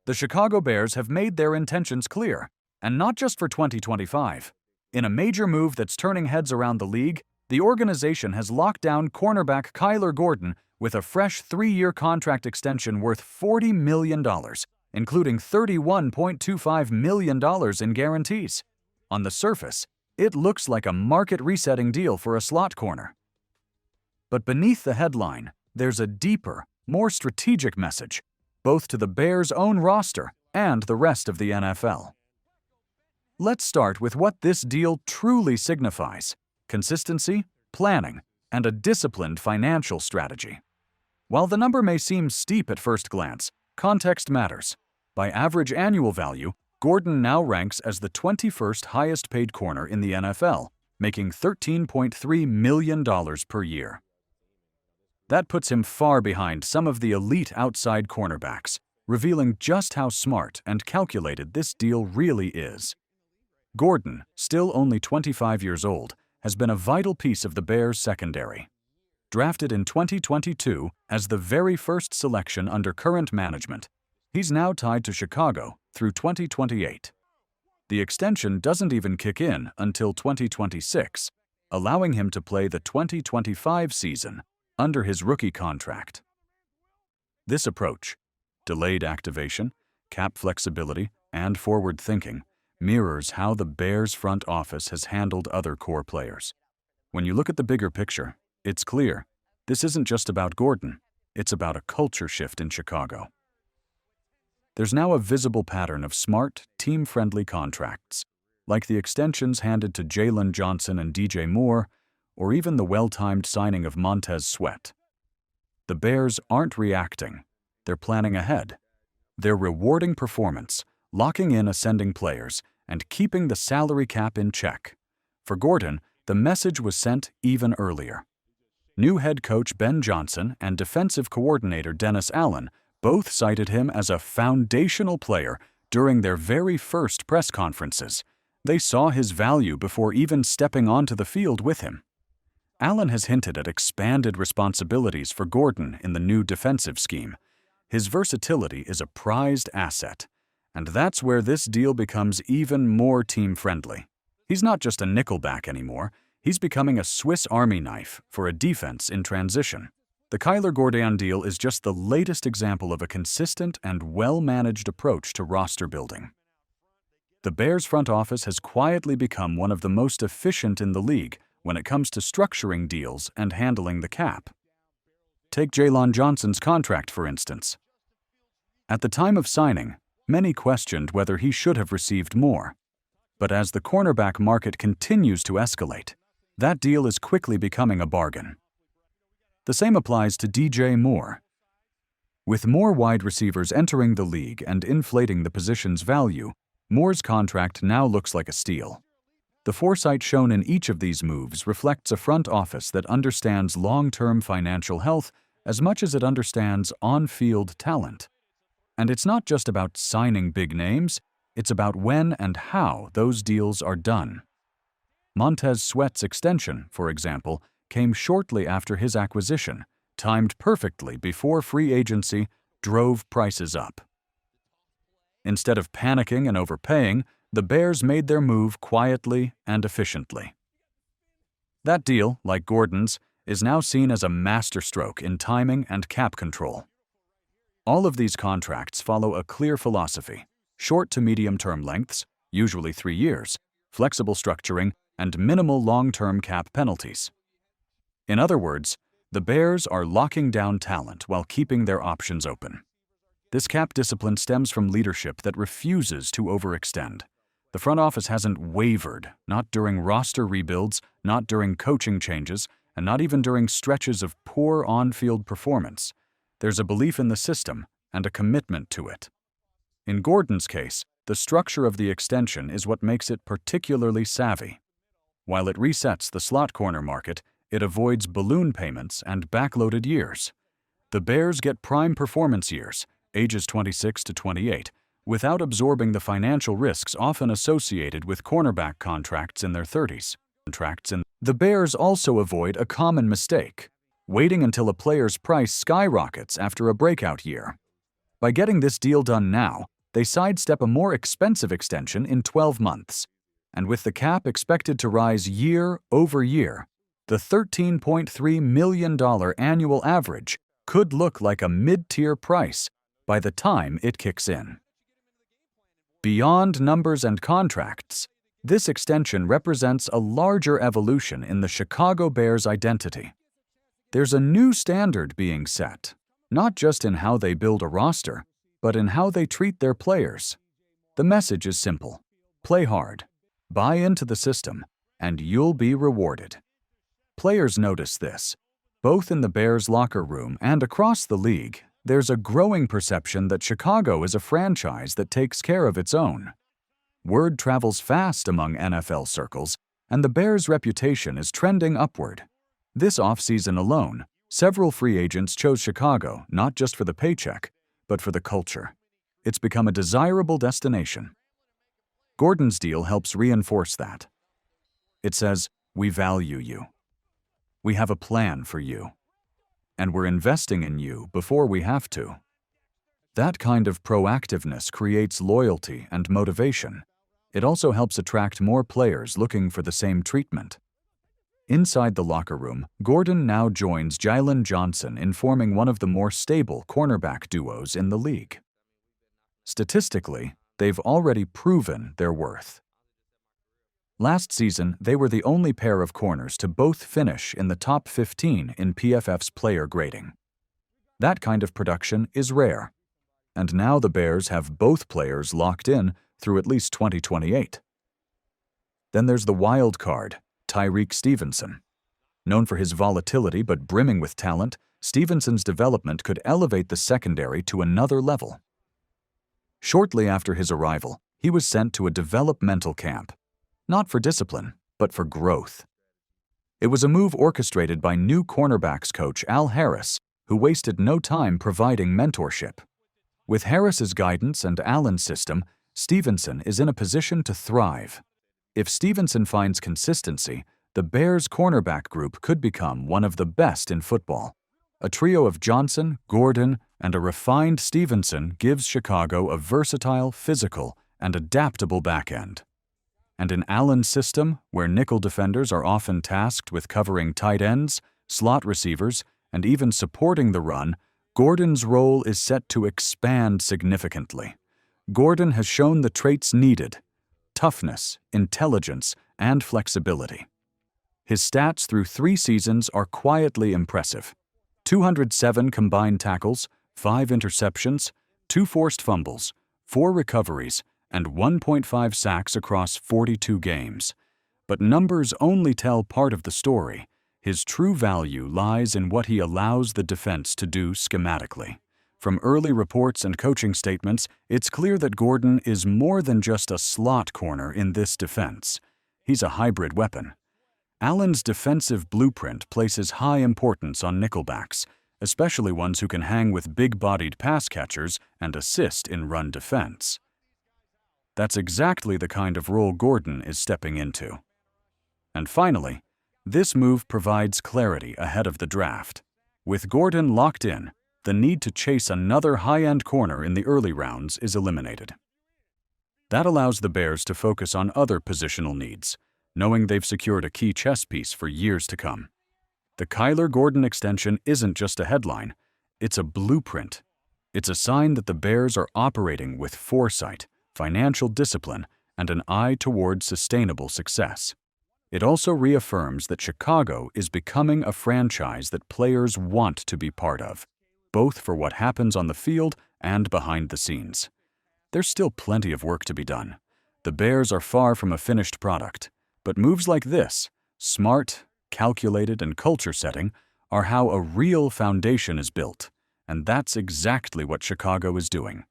The Chicago Bears have made their intentions clear, and not just for 2025. In a major move that's turning heads around the league, the organization has locked down cornerback Kyler Gordon with a fresh 3-year contract extension worth $40 million, including $31.25 million in guarantees. On the surface, it looks like a market-resetting deal for a slot corner. But beneath the headline, there's a deeper, more strategic message, both to the Bears' own roster and the rest of the NFL. Let's start with what this deal truly signifies: consistency, planning, and a disciplined financial strategy. While the number may seem steep at first glance, context matters. By average annual value, Gordon now ranks as the 21st highest-paid corner in the NFL, making $13.3 million per year. That puts him far behind some of the elite outside cornerbacks, revealing just how smart and calculated this deal really is. Gordon, still only 25 years old, has been a vital piece of the Bears' secondary. Drafted in 2022 as the very first selection under current management, he's now tied to Chicago through 2028. The extension doesn't even kick in until 2026, allowing him to play the 2025 season under his rookie contract. This approach, delayed activation, cap flexibility, and forward thinking, mirrors how the Bears front office has handled other core players. When you look at the bigger picture, it's clear this isn't just about Gordon, it's about a culture shift in Chicago. There's now a visible pattern of smart, team-friendly contracts, like the extensions handed to Jalen Johnson and DJ Moore, or even the well-timed signing of Montez Sweat. The Bears aren't reacting, they're planning ahead. They're rewarding performance, locking in ascending players, and keeping the salary cap in check. For Gordon, the message was sent even earlier. New head coach Ben Johnson and defensive coordinator Dennis Allen both cited him as a foundational player during their very first press conferences. They saw his value before even stepping onto the field with him. Allen has hinted at expanded responsibilities for Gordon in the new defensive scheme. His versatility is a prized asset, and that's where this deal becomes even more team-friendly. He's not just a nickelback anymore, he's becoming a Swiss Army knife for a defense in transition. The Kyler Gordon deal is just the latest example of a consistent and well-managed approach to roster building. The Bears front office has quietly become one of the most efficient in the league when it comes to structuring deals and handling the cap. Take Jalen Johnson's contract, for instance. At the time of signing, many questioned whether he should have received more. But as the cornerback market continues to escalate, that deal is quickly becoming a bargain. The same applies to DJ Moore. With more wide receivers entering the league and inflating the position's value, Moore's contract now looks like a steal. The foresight shown in each of these moves reflects a front office that understands long-term financial health as much as it understands on-field talent. And it's not just about signing big names, it's about when and how those deals are done. Montez Sweat's extension, for example, came shortly after his acquisition, timed perfectly before free agency drove prices up. Instead of panicking and overpaying, the Bears made their move quietly and efficiently. That deal, like Gordon's, is now seen as a masterstroke in timing and cap control. All of these contracts follow a clear philosophy: short to medium-term lengths, usually 3 years, flexible structuring, and minimal long-term cap penalties. In other words, the Bears are locking down talent while keeping their options open. This cap discipline stems from leadership that refuses to overextend. The front office hasn't wavered, not during roster rebuilds, not during coaching changes, and not even during stretches of poor on-field performance. There's a belief in the system and a commitment to it. In Gordon's case, the structure of the extension is what makes it particularly savvy. While it resets the slot corner market, it avoids balloon payments and backloaded years. The Bears get prime performance years, ages 26 to 28, without absorbing the financial risks often associated with cornerback contracts in their 30s. The Bears also avoid a common mistake: waiting until a player's price skyrockets after a breakout year. By getting this deal done now, they sidestep a more expensive extension in 12 months. And with the cap expected to rise year over year, the $13.3 million annual average could look like a mid-tier price by the time it kicks in. Beyond numbers and contracts, this extension represents a larger evolution in the Chicago Bears' identity. There's a new standard being set, not just in how they build a roster, but in how they treat their players. The message is simple: play hard, buy into the system, and you'll be rewarded. Players notice this. Both in the Bears' locker room and across the league, there's a growing perception that Chicago is a franchise that takes care of its own. Word travels fast among NFL circles, and the Bears' reputation is trending upward. This offseason alone, several free agents chose Chicago not just for the paycheck, but for the culture. It's become a desirable destination. Gordon's deal helps reinforce that. It says, "We value you. We have a plan for you. And we're investing in you before we have to." That kind of proactiveness creates loyalty and motivation. It also helps attract more players looking for the same treatment. Inside the locker room, Gordon now joins Jalen Johnson in forming one of the more stable cornerback duos in the league. Statistically, they've already proven their worth. Last season, they were the only pair of corners to both finish in the top 15 in PFF's player grading. That kind of production is rare. And now the Bears have both players locked in through at least 2028. Then there's the wild card, Tyrique Stevenson. Known for his volatility but brimming with talent, Stevenson's development could elevate the secondary to another level. Shortly after his arrival, he was sent to a developmental camp, not for discipline, but for growth. It was a move orchestrated by new cornerbacks coach Al Harris, who wasted no time providing mentorship. With Harris's guidance and Allen's system, Stevenson is in a position to thrive. If Stevenson finds consistency, the Bears' cornerback group could become one of the best in football. A trio of Johnson, Gordon, and a refined Stevenson gives Chicago a versatile, physical, and adaptable back end. And in Allen's system, where nickel defenders are often tasked with covering tight ends, slot receivers, and even supporting the run, Gordon's role is set to expand significantly. Gordon has shown the traits needed: toughness, intelligence, and flexibility. His stats through 3 seasons are quietly impressive. 207 combined tackles, 5 interceptions, 2 forced fumbles, 4 recoveries, and 1.5 sacks across 42 games. But numbers only tell part of the story. His true value lies in what he allows the defense to do schematically. From early reports and coaching statements, it's clear that Gordon is more than just a slot corner in this defense. He's a hybrid weapon. Allen's defensive blueprint places high importance on nickelbacks, especially ones who can hang with big-bodied pass catchers and assist in run defense. That's exactly the kind of role Gordon is stepping into. And finally, this move provides clarity ahead of the draft. With Gordon locked in, the need to chase another high-end corner in the early rounds is eliminated. That allows the Bears to focus on other positional needs, knowing they've secured a key chess piece for years to come. The Kyler Gordon extension isn't just a headline, it's a blueprint. It's a sign that the Bears are operating with foresight, financial discipline, and an eye toward sustainable success. It also reaffirms that Chicago is becoming a franchise that players want to be part of, both for what happens on the field and behind the scenes. There's still plenty of work to be done. The Bears are far from a finished product, but moves like this, smart, calculated, and culture-setting, are how a real foundation is built, and that's exactly what Chicago is doing.